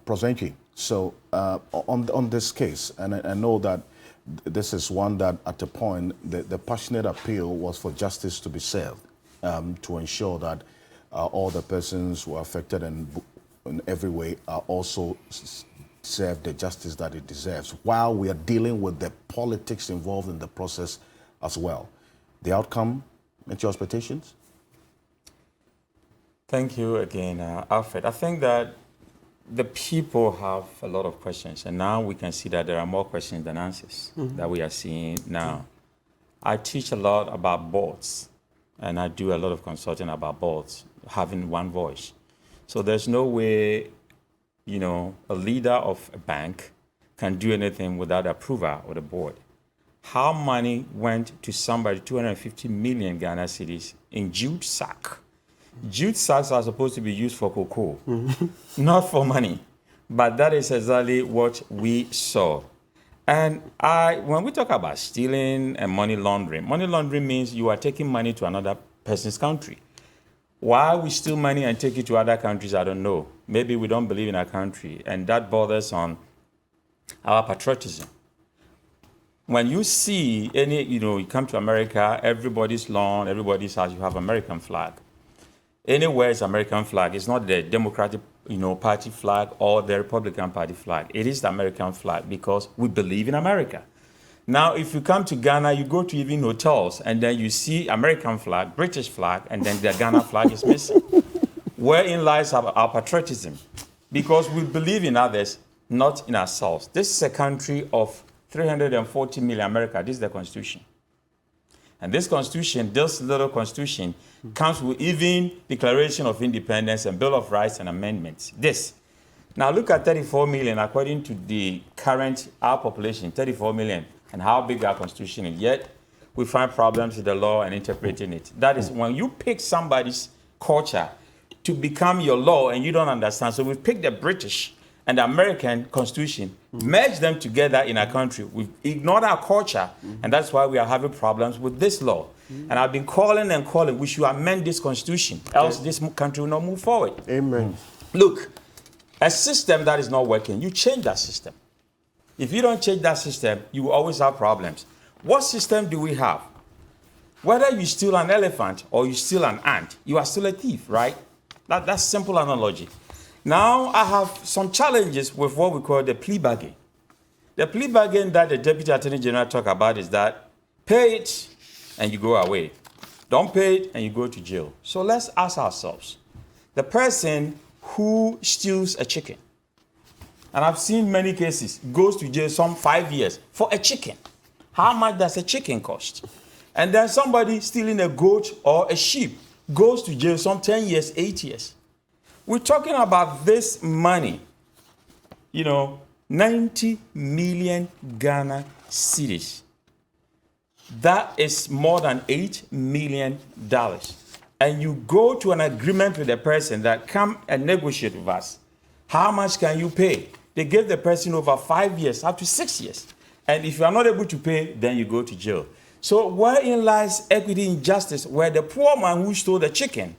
Prof. So on this case, and I know that this is one that at a point the passionate appeal was for justice to be served, to ensure that all the persons who are affected in every way are also served the justice that it deserves, while we are dealing with the politics involved in the process as well. The outcome met your expectations? Thank you again, Alfred. I think that the people have a lot of questions, and now we can see that there are more questions than answers that we are seeing now. I teach a lot about boards, and I do a lot of consulting about boards having one voice. So there's no way, a leader of a bank can do anything without approval of the board. How money went to somebody, 250 million Ghana cedis in jute sack. Jute sacks are supposed to be used for cocoa, not for money. But that is exactly what we saw. And when we talk about stealing and money laundering means you are taking money to another person's country. Why we steal money and take it to other countries, I don't know. Maybe we don't believe in our country, and that bothers on our patriotism. When you see you come to America, everybody's lawn, everybody's house, you have American flag. Anywhere it's American flag. It's not the Democratic, Party flag or the Republican Party flag. It is the American flag because we believe in America. Now, if you come to Ghana, you go to even hotels, and then you see American flag, British flag, and then the Ghana flag is missing. Wherein lies our patriotism? Because we believe in others, not in ourselves. This is a country of 340 million America. This is the Constitution. And this Constitution, this little Constitution, comes with even Declaration of Independence and Bill of Rights and amendments. This. Now look at 34 million, according to the current, our population, 34 million, and how big our Constitution is. Yet, we find problems with the law and interpreting it. That is when you pick somebody's culture to become your law and you don't understand. So we've picked the British and the American Constitution, merge them together in our country. We've ignored our culture, and that's why we are having problems with this law. And I've been calling and calling, we should amend this Constitution, else this country will not move forward. Amen. Look, a system that is not working, you change that system. If you don't change that system, you will always have problems. What system do we have? Whether you steal an elephant or you steal an ant, you are still a thief, right? That's simple analogy. Now, I have some challenges with what we call the plea bargain. The plea bargain that the Deputy Attorney General talked about is that pay it and you go away. Don't pay it and you go to jail. So let's ask ourselves, the person who steals a chicken, and I've seen many cases, goes to jail some 5 years for a chicken. How much does a chicken cost? And then somebody stealing a goat or a sheep goes to jail some 10 years, 8 years. We're talking about this money, 90 million Ghana cedis. That is more than $8 million. And you go to an agreement with the person that come and negotiate with us. How much can you pay? They gave the person over 5 years, up to 6 years. And if you are not able to pay, then you go to jail. So wherein lies equity in justice, where the poor man who stole the chicken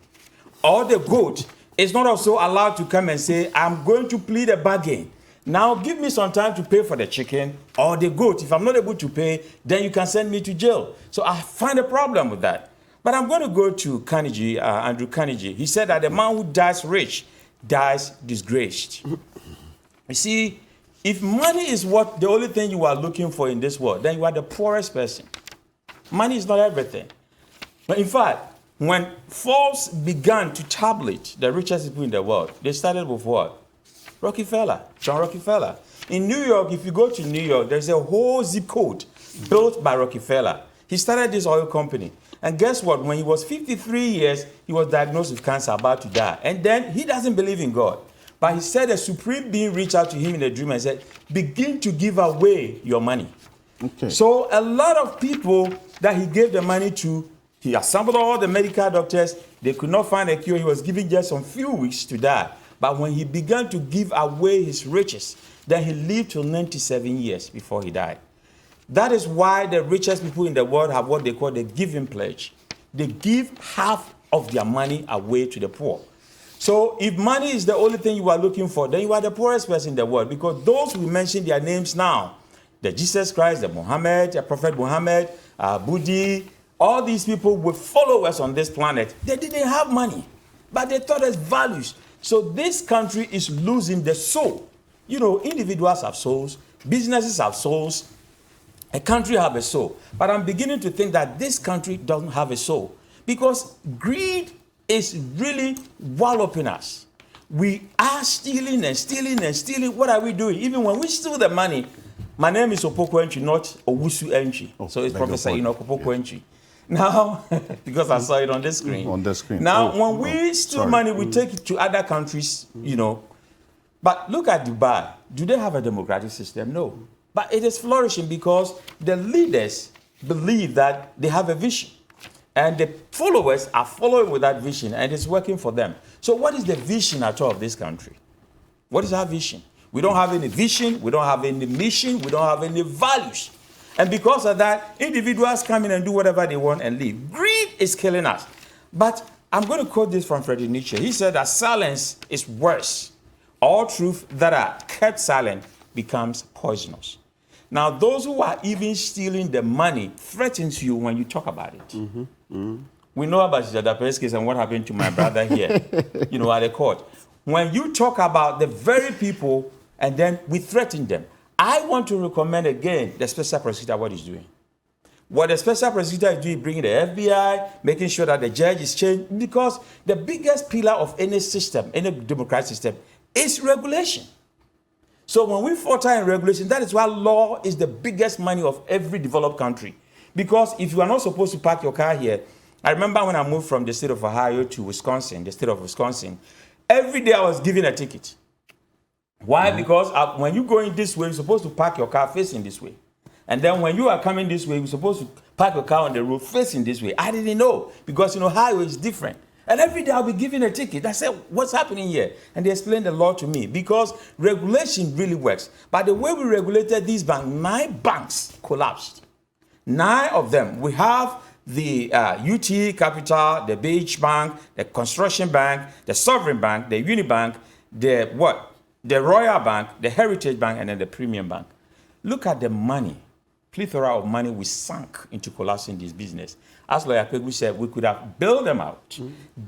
or the goat is not also allowed to come and say, I'm going to plead a bargain. Now give me some time to pay for the chicken or the goat. If I'm not able to pay, then you can send me to jail. So I find a problem with that. But I'm going to go to Carnegie, Andrew Carnegie. He said that the man who dies rich dies disgraced. You see, if money is the only thing you are looking for in this world, then you are the poorest person. Money is not everything. But in fact, when Forbes began to tabulate the richest people in the world, they started with what? Rockefeller, John Rockefeller. In New York, if you go to New York, there's a whole zip code built by Rockefeller. He started this oil company. And guess what? When he was 53 years, he was diagnosed with cancer, about to die. And then he doesn't believe in God. But he said a supreme being reached out to him in a dream and said, begin to give away your money. Okay. So a lot of people that he gave the money to, he assembled all the medical doctors. They could not find a cure. He was given just some few weeks to die. But when he began to give away his riches, then he lived till 97 years before he died. That is why the richest people in the world have what they call the giving pledge. They give half of their money away to the poor. So if money is the only thing you are looking for, then you are the poorest person in the world, because those we mention their names now, the Jesus Christ, the Muhammad, the Prophet Muhammad, Buddha, all these people with followers on this planet, they didn't have money, but they taught us values. So this country is losing the soul. You know, individuals have souls, businesses have souls, a country have a soul. But I'm beginning to think that this country doesn't have a soul, because greed is really walloping us. We are stealing and stealing and stealing. What are we doing? Even when we steal the money, my name is Opoku Antwi, not Owusu Antwi. So it's Professor Enoch Antwi. Now, because I saw it on the screen. On the screen. Now, when we steal money, we take it to other countries, you know. But look at Dubai. Do they have a democratic system? No. But it is flourishing because the leaders believe that they have a vision. And the followers are following with that vision, and it's working for them. So what is the vision at all of this country? What is our vision? We don't have any vision, we don't have any mission, we don't have any values. And because of that, individuals come in and do whatever they want and leave. Greed is killing us. But I'm going to quote this from Friedrich Nietzsche. He said that silence is worse. All truth that are kept silent becomes poisonous. Now, those who are even stealing the money threatens you when you talk about it. We know about Jadape's case and what happened to my brother here, you know, at the court. When you talk about the very people and then we threaten them, I want to recommend again the special prosecutor what he's doing. What the special prosecutor is doing, bringing the FBI, making sure that the judge is changed, because the biggest pillar of any system, any democratic system, is regulation. So when we falter in regulation, that is why law is the biggest money of every developed country. Because if you are not supposed to park your car here, I remember when I moved from the state of Ohio to Wisconsin, the state of Wisconsin, every day I was given a ticket. Why? Because when you're going this way, you're supposed to park your car facing this way. And then when you are coming this way, you're supposed to park your car on the road facing this way. I didn't know, because in Ohio it's different. And every day I'll be given a ticket. I said, what's happening here? And they explained the law to me, because regulation really works. But the way we regulated these banks, 9 banks collapsed. 9 of them. We have the UT Capital, the Beach Bank, the Construction Bank, the Sovereign Bank, the Unibank, the Royal Bank, the Heritage Bank, and then the Premium Bank. Look at the money, plethora of money we sunk into collapsing this business. As Lawyer Pegu said, we could have bailed them out,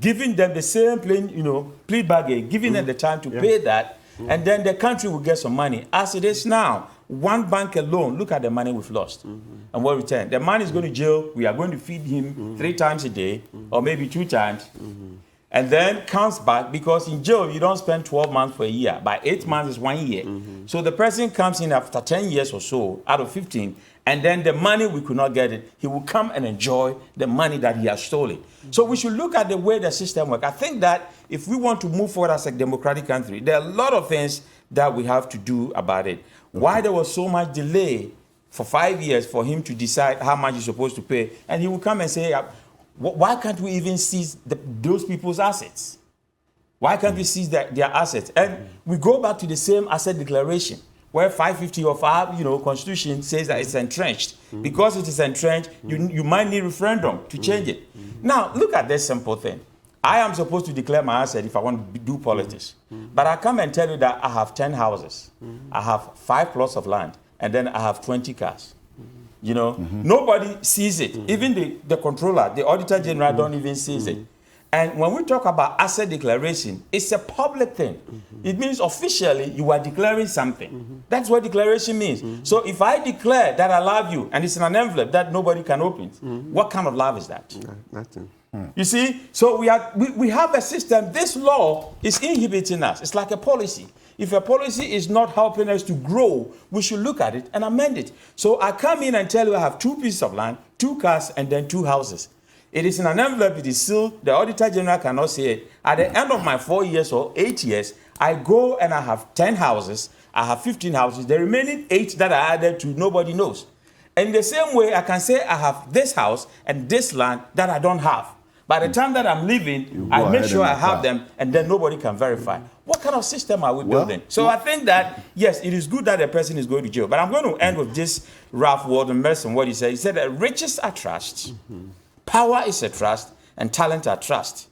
giving them the same plea bargain, giving them the time to pay that, and then the country will get some money. As it is now, one bank alone, look at the money we've lost. And what return? The man is going to jail. We are going to feed him 3 times a day, or maybe 2 times. And then comes back, because in jail, you don't spend 12 months for a year. By 8 months is 1 year. So the person comes in after 10 years or so, out of 15, and then the money, we could not get it. He will come and enjoy the money that he has stolen. So we should look at the way the system works. I think that if we want to move forward as a democratic country, there are a lot of things that we have to do about it. Why there was so much delay for 5 years for him to decide how much he's supposed to pay, and he will come and say, why can't we even seize those people's assets? Why can't we seize their assets? And we go back to the same asset declaration, where 550 of our constitution says that it's entrenched. Because it is entrenched, you might need referendum to change it. Now, look at this simple thing. I am supposed to declare my asset if I want to do politics. But I come and tell you that I have 10 houses. I have 5 plots of land, and then I have 20 cars. Nobody sees it. Even the controller, the auditor general don't even sees it. And when we talk about asset declaration, it's a public thing. It means officially you are declaring something. That's what declaration means. So if I declare that I love you, and it's in an envelope that nobody can open, what kind of love is that? Nothing. You see, so we have a system. This law is inhibiting us. It's like a policy. If a policy is not helping us to grow, we should look at it and amend it. So I come in and tell you I have 2 pieces of land, 2 cars, and then 2 houses. It is in an envelope, it is sealed. The auditor general cannot see it. At the end of my 4 years or 8 years, I go and I have 10 houses, I have 15 houses. The remaining 8 that I added to, nobody knows. And in the same way, I can say I have this house and this land that I don't have. By the time that I'm leaving, I make sure I have them, and then nobody can verify. What kind of system are we building? So I think that, yes, it is good that a person is going to jail. But I'm going to end with this Ralph Waldo Emerson, what he said. He said that riches are trust, power is a trust, and talent are trust.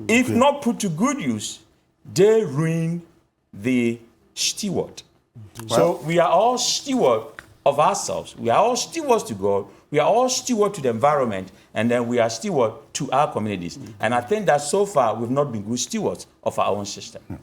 If not put to good use, they ruin the steward. So we are all steward of ourselves. We are all stewards to God. We are all steward to the environment, and then we are steward to our communities. And I think that so far we've not been good stewards of our own system.